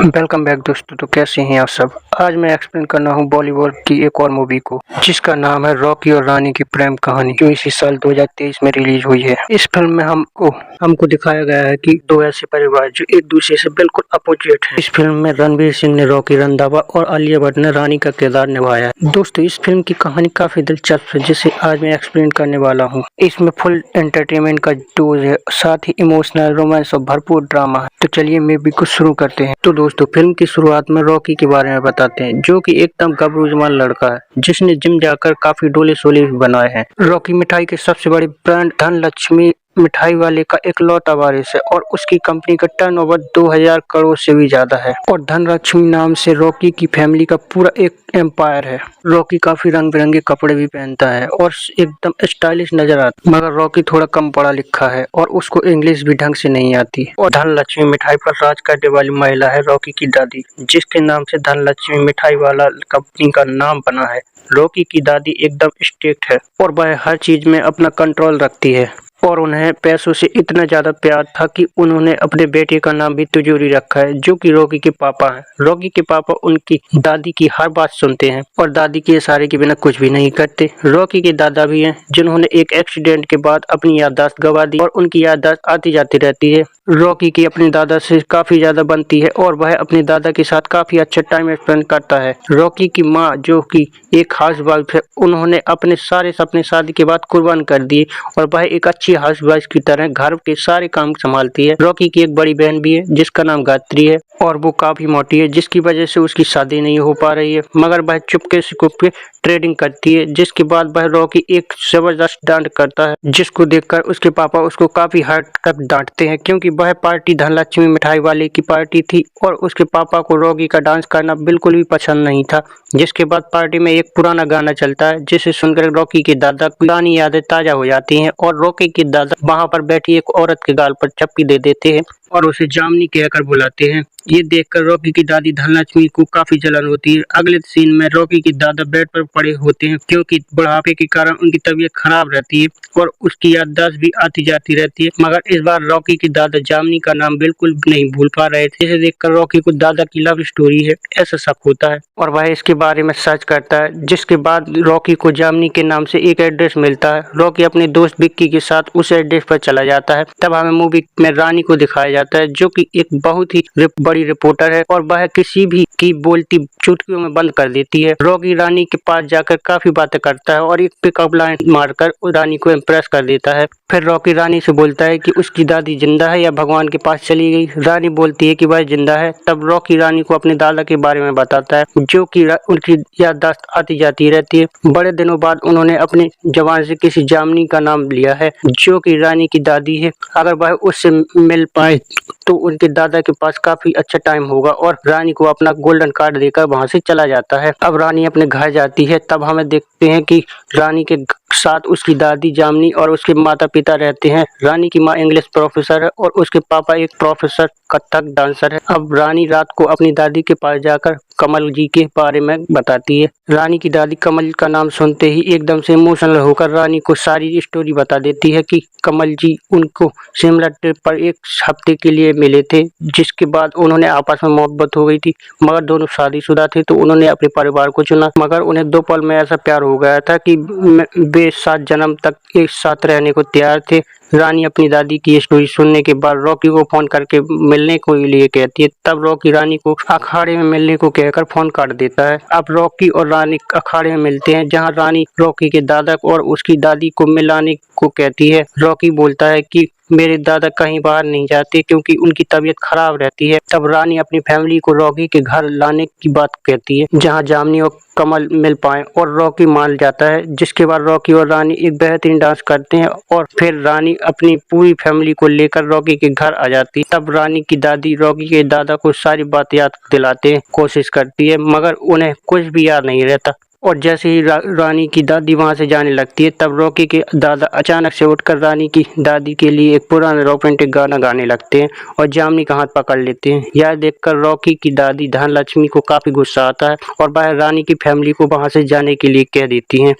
Welcome back दोस्तों। तो कैसे हैं आप सब। आज मैं एक्सप्लेन करना हूँ बॉलीवुड की एक और मूवी को जिसका नाम है रॉकी और रानी की प्रेम कहानी, जो इसी साल 2023 में रिलीज हुई है। इस फिल्म में हमको दिखाया गया है कि दो ऐसे परिवार जो एक दूसरे से बिल्कुल अपोजिट हैं। इस फिल्म में रणवीर सिंह ने रॉकी रंधावा और आलिया भट्ट ने रानी का किरदार निभाया है। दोस्तों, इस फिल्म की कहानी काफी दिलचस्प है जिसे आज मैं एक्सप्लेन करने वाला हूँ। इसमें फुल एंटरटेनमेंट का डोज है, साथ ही इमोशनल, रोमांस और भरपूर ड्रामा है। तो चलिए मूवी को शुरू करते हैं। तो दोस्तों, फिल्म की शुरुआत में रॉकी के बारे में बताते हैं, जो कि एकदम गबरूजमान लड़का है जिसने जिम जाकर काफी डोले शोले भी बनाए हैं। रॉकी मिठाई के सबसे बड़े ब्रांड धनलक्ष्मी मिठाई वाले का इकलौता वारिस है और उसकी कंपनी का टर्नओवर 2000 करोड़ से भी ज्यादा है। और धनलक्ष्मी नाम से रॉकी की फैमिली का पूरा एक एम्पायर है। रॉकी काफी रंग बिरंगे कपड़े भी पहनता है और एकदम स्टाइलिश नजर आता है, मगर रॉकी थोड़ा कम पढ़ा लिखा है और उसको इंग्लिश भी ढंग से नहीं आती। और धनलक्ष्मी मिठाई पर राज करने वाली महिला है रॉकी की दादी, जिसके नाम से धनलक्ष्मी मिठाई वाला कंपनी का नाम बना है। रॉकी की दादी एकदम स्ट्रिक्ट है और वह हर चीज में अपना कंट्रोल रखती है और उन्हें पैसों से इतना ज्यादा प्यार था कि उन्होंने अपने बेटे का नाम भी तिजोरी रखा है, जो कि रॉकी के पापा हैं। रॉकी के पापा उनकी दादी की हर बात सुनते हैं और दादी के इशारे के बिना कुछ भी नहीं करते। रॉकी के दादा भी हैं जिन्होंने एक एक्सीडेंट के बाद अपनी याददाश्त गंवा दी और उनकी याददाश्त आती जाती रहती है। रॉकी की अपने दादा से काफी ज्यादा बनती है और वह अपने दादा के साथ काफी अच्छा टाइम स्पेंड करता है। रॉकी की माँ, जो कि एक हाउसवाइफ है, उन्होंने अपने सारे सपने शादी के बाद कुर्बान कर दिए और वह एक अच्छी हाउसवाइफ की तरह घर के सारे काम संभालती है। रॉकी की एक बड़ी बहन भी है जिसका नाम गायत्री है और वो काफी मोटी है, जिसकी वजह से उसकी शादी नहीं हो पा रही है, मगर वह चुपके से कुपके ट्रेडिंग करती है। जिसके बाद वह रॉकी एक जबरदस्त डांट करता है, जिसको देखकर उसके पापा उसको काफी हद तक डांटते हैं, क्योंकि वह पार्टी धनलक्ष्मी मिठाई वाले की पार्टी थी और उसके पापा को रॉकी का डांस करना बिल्कुल भी पसंद नहीं था। जिसके बाद पार्टी में एक पुराना गाना चलता है, जिसे सुनकर रॉकी के दादा की पुरानी यादें ताजा हो जाती हैं और रॉकी के दादा वहां पर बैठी एक औरत के गाल पर चप्पी दे देते हैं और उसे जामनी कहकर बुलाते हैं। ये देखकर रॉकी की दादी धनलक्ष्मी को काफी जलन होती है। अगले सीन में रॉकी के दादा बेड पर पड़े होते हैं, क्योंकि बुढ़ापे के कारण उनकी तबीयत खराब रहती है और उसकी याददाश्त भी आती जाती रहती है। मगर इस बार रॉकी के दादा जामनी का नाम बिल्कुल नहीं भूल पा रहे थे। इसे देखकर रॉकी को दादा की लव स्टोरी है ऐसा शक होता है और वह इसके बारे में सर्च करता है। जिसके बाद रॉकी को जामनी के नाम से एक एड्रेस मिलता है। रॉकी अपने दोस्त विक्की के साथ उस एड्रेस पर चला जाता है। तब हमें मूवी में रानी को दिखाया जाता है, जो कि एक बहुत ही बड़ी रिपोर्टर है और वह किसी भी की बोलती चुटकियों में बंद कर देती है। रॉकी रानी के पास जाकर काफी बातें करता है और एक पिकअप लाइन मारकर रानी को इम्प्रेस कर देता है। फिर रॉकी रानी से बोलता है कि उसकी दादी जिंदा है या भगवान के पास चली गई। रानी बोलती है कि वह जिंदा है। तब रॉकी रानी को अपने दादा के बारे में बताता है, जो कि उनकी याददाश्त आती जाती रहती है। बड़े दिनों बाद उन्होंने अपनी जबान से किसी जामनी का नाम लिया है, जो कि रानी की दादी है। अगर वह उससे मिल पाए तो उनके दादा के पास काफी अच्छा टाइम होगा और रानी को अपना गोल्डन कार्ड देकर वहां से चला जाता है। अब रानी अपने घर जाती है। तब हमें देखते हैं कि रानी के साथ उसकी दादी जामनी और उसके माता पिता रहते हैं। रानी की माँ इंग्लिश प्रोफेसर है और उसके पापा एक प्रोफेसर कथक डांसर है। अब रानी रात को अपनी दादी के पास जाकर कमल जी के बारे में बताती है। रानी की दादी कमल का नाम सुनते ही एकदम से इमोशनल होकर रानी को सारी स्टोरी बता देती है कि कमल जी उनको शिमला ट्रिप पर एक हफ्ते के लिए मिले थे, जिसके बाद उन्होंने आपस में मोहब्बत हो गई थी, मगर दोनों शादीशुदा थे तो उन्होंने अपने परिवार को चुना। मगर उन्हें 2 पल में ऐसा प्यार हो गया था कि वे 7 जन्म तक एक साथ रहने को तैयार थे। रानी अपनी दादी की स्टोरी सुनने के बाद रॉकी को फोन करके मिलने को लिए कहती है। तब रॉकी रानी को अखाड़े में मिलने को कहकर फोन काट देता है। अब रॉकी और रानी अखाड़े में मिलते हैं, जहां रानी रॉकी के दादा और उसकी दादी को मिलाने को कहती है। रॉकी बोलता है कि मेरे दादा कहीं बाहर नहीं जाते क्योंकि उनकी तबीयत खराब रहती है। तब रानी अपनी फैमिली को रॉकी के घर लाने की बात कहती है, जहां जामनी और कमल मिल पाए और रॉकी मान जाता है। जिसके बाद रॉकी और रानी एक बेहतरीन डांस करते हैं और फिर रानी अपनी पूरी फैमिली को लेकर रॉकी के घर आ जाती है। तब रानी की दादी रॉकी के दादा को सारी बात याद दिलाते कोशिश करती है, मगर उन्हें कुछ भी याद नहीं रहता। और जैसे ही रानी की दादी वहां से जाने लगती है, तब रॉकी के दादा अचानक से उठकर रानी की दादी के लिए एक पुराना रोमांटिक गाना गाने लगते हैं और जामनी का हाथ पकड़ लेते हैं। यह देखकर रॉकी की दादी धनलक्ष्मी को काफी गुस्सा आता है और वह रानी की फैमिली को वहां से जाने के लिए कह देती हैं।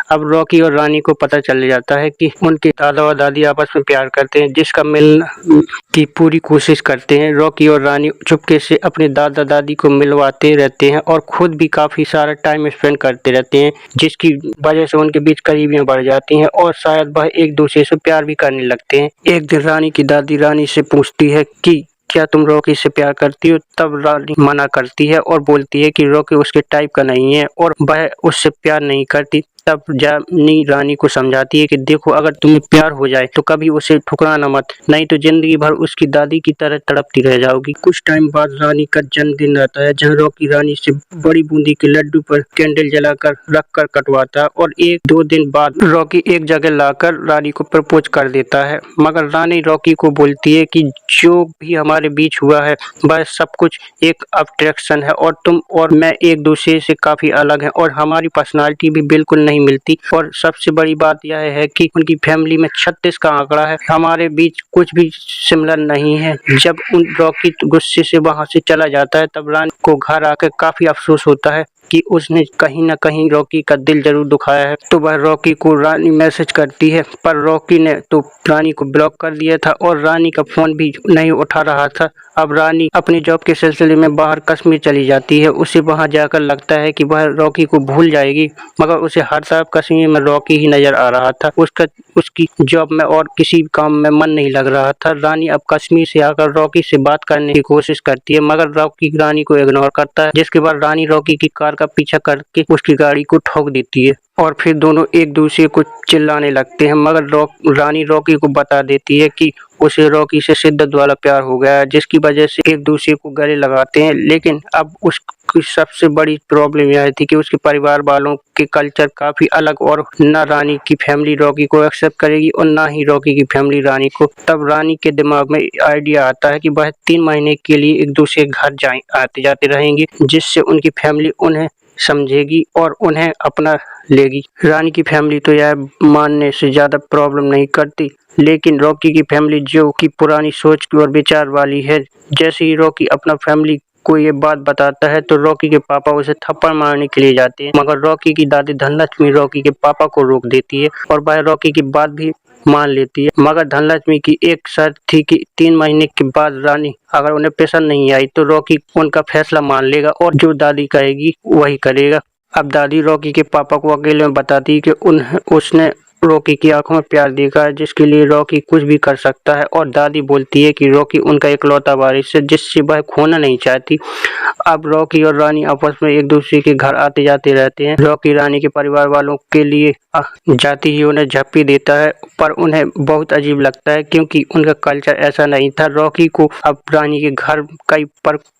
अब रॉकी और रानी को पता चल जाता है कि उनके दादा और दादी आपस में प्यार करते हैं, जिसका मिलने की पूरी कोशिश करते हैं। रॉकी और रानी चुपके से अपने दादा दादी को मिलवाते रहते हैं और खुद भी काफी सारा टाइम स्पेंड करते रहते हैं, जिसकी वजह से उनके बीच करीबियां बढ़ जाती हैं और शायद वह एक दूसरे से प्यार भी करने लगते हैं। एक दिन रानी की दादी रानी से पूछती है कि क्या तुम रॉकी से प्यार करती हो? तब रानी मना करती है और बोलती है कि रॉकी उसके टाइप का नहीं है और वह उससे प्यार नहीं करती। तब जानी रानी को समझाती है कि देखो, अगर तुम्हें प्यार हो जाए तो कभी उसे ठुकराना मत, नहीं तो जिंदगी भर उसकी दादी की तरह तड़पती रह जाओगी। कुछ टाइम बाद रानी का जन्मदिन रहता है, जहाँ रॉकी रानी से बड़ी बूंदी के लड्डू पर कैंडल जलाकर रखकर कटवाता है और 1-2 दिन बाद रॉकी एक जगह लाकर रानी को प्रपोज कर देता है। मगर रानी रॉकी को बोलती है कि जो भी हमारे बीच हुआ है वह सब कुछ एक अट्रैक्शन है और तुम और मैं एक दूसरे से काफी अलग हैं और हमारी पर्सनालिटी भी बिल्कुल नहीं मिलती। और सबसे बड़ी बात यह है कि उनकी फैमिली में 36 का आंकड़ा है, हमारे बीच कुछ भी सिमिलर नहीं है। जब उन रॉकी गुस्से से वहां से चला जाता है तब रानी को घर आकर काफी अफसोस होता है कि उसने कहीं न कहीं रॉकी का दिल जरूर दुखाया है। तो वह रॉकी को रानी मैसेज करती है, पर रॉकी ने तो रानी को ब्लॉक कर दिया था और रानी का फोन भी नहीं उठा रहा था। अब रानी अपनी जॉब के सिलसिले में बाहर कश्मीर चली जाती है। उसे वहां जाकर लगता है कि वह रॉकी को भूल जाएगी, मगर उसे हर तरफ कश्मीर में रॉकी ही नजर आ रहा था। उसकी जॉब में और किसी काम में मन नहीं लग रहा था। रानी अब कश्मीर से आकर रॉकी से बात करने की कोशिश करती है, मगर रॉकी रानी को इग्नोर करता है, जिसके बाद रानी रॉकी की कार का पीछा करके उसकी गाड़ी को ठोक देती है और फिर दोनों एक दूसरे को चिल्लाने लगते हैं। मगर रानी रॉकी को बता देती है कि उसे रॉकी से शिद्दत वाला प्यार हो गया है, जिसकी वजह से एक दूसरे को गले लगाते हैं। लेकिन अब उसकी सबसे बड़ी प्रॉब्लम यह थी कि उसके परिवार वालों के कल्चर काफी अलग और न रानी की फैमिली रॉकी को एक्सेप्ट करेगी और ना ही रॉकी की फैमिली रानी को। तब रानी के दिमाग में आइडिया आता है कि वह 3 महीने के लिए एक दूसरे घर आते जाते रहेंगे, जिससे उनकी फैमिली उन्हें समझेगी और उन्हें अपना लेगी। रानी की फैमिली तो यह मानने से ज्यादा प्रॉब्लम नहीं करती, लेकिन रॉकी की फैमिली जो कि पुरानी सोच की और विचार वाली है, जैसे ही रॉकी अपना फैमिली को ये बात बताता है तो रॉकी के पापा उसे थप्पड़ मारने के लिए जाते हैं, मगर रॉकी की दादी धनलक्ष्मी रॉकी के पापा को रोक देती है और वह रॉकी की बात भी मान लेती है। मगर धनलक्ष्मी की एक शर्त थी कि 3 महीने के बाद रानी अगर उन्हें पसंद नहीं आई तो रॉकी उनका फैसला मान लेगा और जो दादी कहेगी वही करेगा। अब दादी रॉकी के पापा को अकेले में बताती है कि उसने रॉकी की आंखों में प्यार देखा है, जिसके लिए रॉकी कुछ भी कर सकता है, और दादी बोलती है कि रॉकी उनका इकलौता वारिस है जिससे वह खोना नहीं चाहती। अब रॉकी और रानी आपस में एक दूसरे के घर आते जाते रहते हैं। रॉकी रानी के परिवार वालों के लिए जाती ही उन्हें झप्पी देता है, पर उन्हें बहुत अजीब लगता है क्योंकि उनका कल्चर ऐसा नहीं था। रॉकी को अब रानी के घर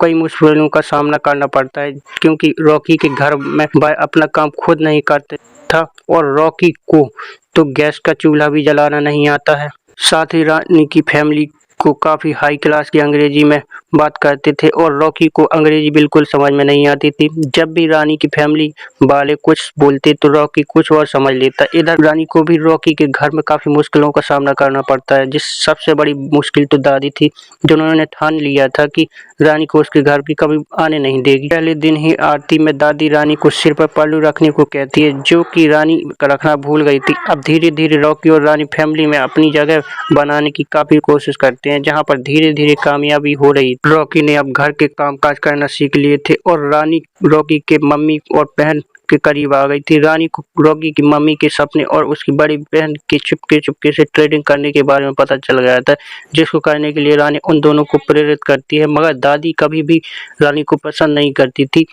कई मुश्किलों का सामना करना पड़ता है, क्योंकि रॉकी के घर में वह अपना काम खुद नहीं करते था और रॉकी को तो गैस का चूल्हा भी जलाना नहीं आता है। साथ ही रानी की फैमिली को काफी हाई क्लास की अंग्रेजी में बात करते थे और रॉकी को अंग्रेजी बिल्कुल समझ में नहीं आती थी। जब भी रानी की फैमिली वाले कुछ बोलते तो रॉकी कुछ और समझ लेता। इधर रानी को भी रॉकी के घर में काफी मुश्किलों का सामना करना पड़ता है, जिस सबसे बड़ी मुश्किल तो दादी थी, जिन्होंने ठान लिया था कि रानी को उसके घर भी कभी आने नहीं देगी। पहले दिन ही आरती में दादी रानी को सिर पर पल्लू रखने को कहती है, जो कि रानी रखना भूल गई थी। अब धीरे धीरे रॉकी और रानी फैमिली में अपनी जगह बनाने की काफी कोशिश करते हैं, जहाँ पर धीरे धीरे कामयाबी हो रही। रॉकी ने अब घर के कामकाज करना सीख लिए थे और रानी रॉकी के मम्मी और बहन के करीब आ गई थी। रानी को रॉकी की मम्मी के सपने और उसकी बड़ी बहन के चुपके से ट्रेडिंग करने के बारे में पता चल गया था, जिसको करने के लिए रानी उन दोनों को प्रेरित करती है, मगर दादी कभी भी रानी को पसंद नहीं करती थी।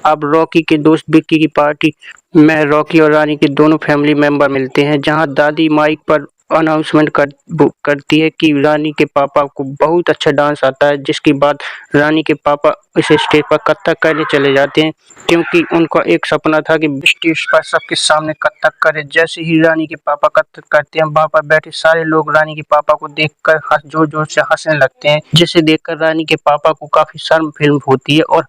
अब रॉकी के दोस्त विक्की की पार्टी में रॉकी और रानी के दोनों फैमिली मेंबर मिलते हैं, जहां दादी माइक पर अनाउंसमेंट करती है कि रानी के पापा को बहुत अच्छा डांस आता है, जिसके बाद रानी के पापा इस स्टेज पर कथक करने चले जाते हैं, क्योंकि उनका एक सपना था कि स्टेज पर सबके सामने कथक करे। जैसे ही रानी के पापा कथक करते हैं, वहां पर बैठे सारे लोग रानी के पापा को देखकर जोर जोर से हंसने लगते हैं, जिसे देखकर रानी के पापा को काफी शर्म फील होती है और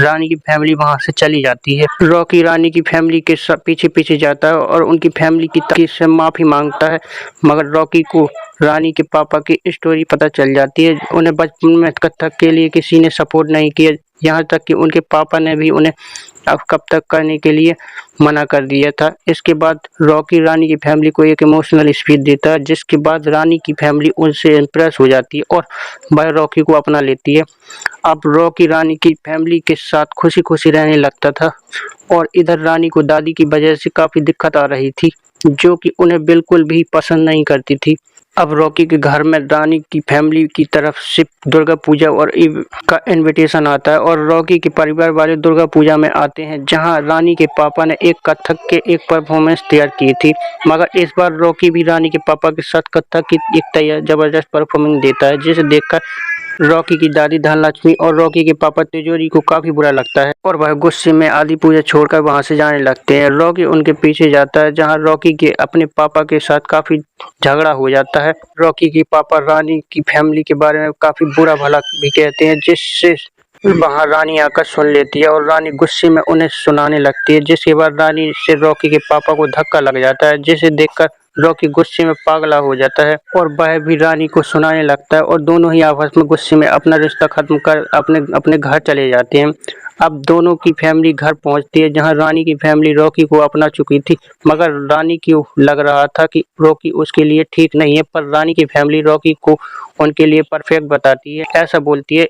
रानी की फैमिली वहां से चली जाती है। रॉकी रानी की फैमिली के पीछे पीछे जाता है और उनकी फैमिली की से माफी मांगता है, मगर रॉकी को रानी के पापा की स्टोरी पता चल जाती है। उन्हें बचपन में कथक के लिए किसी ने सपोर्ट नहीं किया, यहाँ तक कि उनके पापा ने भी उन्हें अब कब तक करने के लिए मना कर दिया था। इसके बाद रॉकी रानी की फैमिली को एक इमोशनल स्पीच देता है, जिसके बाद रानी की फैमिली उनसे इम्प्रेस हो जाती है और वह रॉकी को अपना लेती है। अब रॉकी रानी की फैमिली के साथ खुशी खुशी रहने लगता था और इधर रानी को दादी की वजह से काफ़ी दिक्कत आ रही थी, जो कि उन्हें बिल्कुल भी पसंद नहीं करती थी। अब रॉकी के घर में रानी की फैमिली की तरफ से दुर्गा पूजा और ईव का इनविटेशन आता है और रॉकी के परिवार वाले दुर्गा पूजा में आते हैं, जहां रानी के पापा ने एक कथक के एक परफॉर्मेंस तैयार की थी। मगर इस बार रॉकी भी रानी के पापा के साथ कथक की एक तैयार जबरदस्त परफॉर्मेंस देता है, जिसे देखकर रॉकी की दादी धनलक्ष्मी और रॉकी के पापा तिजोरी को काफी बुरा लगता है और वह गुस्से में आदि पूजा छोड़कर वहां से जाने लगते हैं। रॉकी उनके पीछे जाता है, जहां रॉकी के अपने पापा के साथ काफी झगड़ा हो जाता है। रॉकी के पापा रानी की फैमिली के बारे में काफी बुरा भला भी कहते हैं, जिससे वहां रानी आकर सुन लेती है और रानी गुस्से में उन्हें सुनाने लगती है, जिसके बाद रानी से रॉकी के पापा को धक्का लग जाता है, जिसे देखकर रॉकी गुस्से में पागला हो जाता है और वह भी रानी को सुनाने लगता है और दोनों ही आपस में गुस्से में अपना रिश्ता खत्म कर अपने अपने घर चले जाते हैं। अब दोनों की फैमिली घर पहुंचती है, जहां रानी की फैमिली रॉकी को अपना चुकी थी, मगर रानी को लग रहा था कि रॉकी उसके लिए ठीक नहीं है, पर रानी की फैमिली रॉकी को उनके लिए परफेक्ट बताती है, ऐसा बोलती है।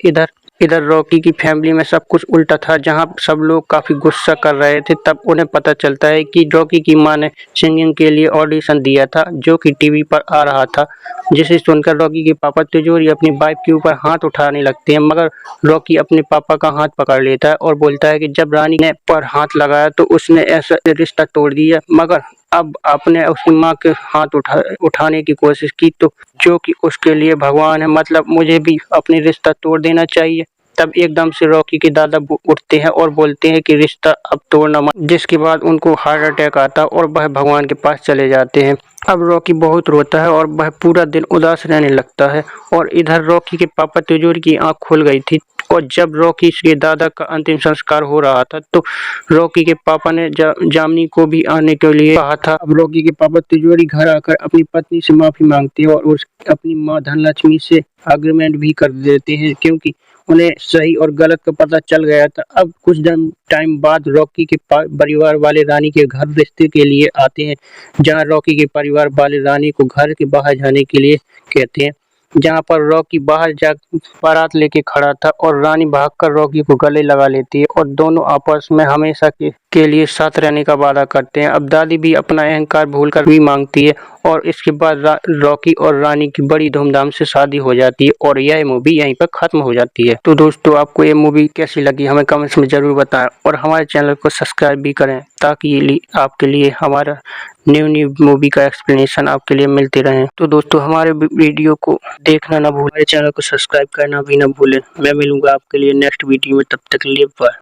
इधर रॉकी की फैमिली में सब कुछ उल्टा था, जहां सब लोग काफी गुस्सा कर रहे थे। तब उन्हें पता चलता है कि रॉकी की मां ने सिंगिंग के लिए ऑडिशन दिया था, जो कि टीवी पर आ रहा था, जिसे सुनकर रॉकी के पापा तिजोरी अपनी वाइफ के ऊपर हाथ उठाने लगते हैं, मगर रॉकी अपने पापा का हाथ पकड़ लेता है और बोलता है कि जब रानी ने पर हाथ लगाया तो उसने ऐसा रिश्ता तोड़ दिया, मगर अब आपने उसकी माँ के हाथ उठाने की कोशिश की तो जो कि उसके लिए भगवान है, मतलब मुझे भी अपनी रिश्ता तोड़ देना चाहिए। तब एकदम से रॉकी के दादा उठते हैं और बोलते हैं कि रिश्ता अब तोड़ना मत, जिसके बाद उनको हार्ट अटैक आता है और वह भगवान के पास चले जाते हैं। अब रॉकी बहुत रोता है और वह पूरा दिन उदास रहने लगता है और इधर रॉकी के पापा तिजोरी की आंख खुल गई थी और जब रॉकी के दादा का अंतिम संस्कार हो रहा था तो रॉकी के पापा ने जामनी को भी आने के लिए कहा था। अब रॉकी के पापा तिजोरी घर आकर अपनी पत्नी से माफी मांगते हैं और अपनी मां धनलक्ष्मी से एग्रीमेंट भी कर देते हैं, क्योंकि उन्हें सही और गलत का पता चल गया था। अब कुछ दिन टाइम बाद रॉकी के परिवार वाले रानी के घर रिश्ते के लिए आते हैं, जहां रॉकी के परिवार वाले रानी को घर के बाहर जाने के लिए कहते हैं, जहां पर रॉकी बाहर जा बारात लेके खड़ा था और रानी भागकर रॉकी को गले लगा लेती है और दोनों आपस में हमेशा के लिए साथ रहने का वादा करते हैं। अब दादी भी अपना अहंकार भूलकर भी मांगती है और इसके बाद रॉकी और रानी की बड़ी धूमधाम से शादी हो जाती है और यह मूवी यहीं पर खत्म हो जाती है। तो दोस्तों, आपको ये मूवी कैसी लगी हमें कमेंट्स में जरूर बताएं और हमारे चैनल को सब्सक्राइब भी करें, ताकि आपके लिए हमारा न्यू मूवी का एक्सप्लेनेशन आपके लिए मिलते रहे। तो दोस्तों, हमारे वीडियो को देखना ना भूलें, हमारे चैनल को सब्सक्राइब करना भी ना भूलें। मैं मिलूंगा आपके लिए नेक्स्ट वीडियो में, तब तक के लिए बाय।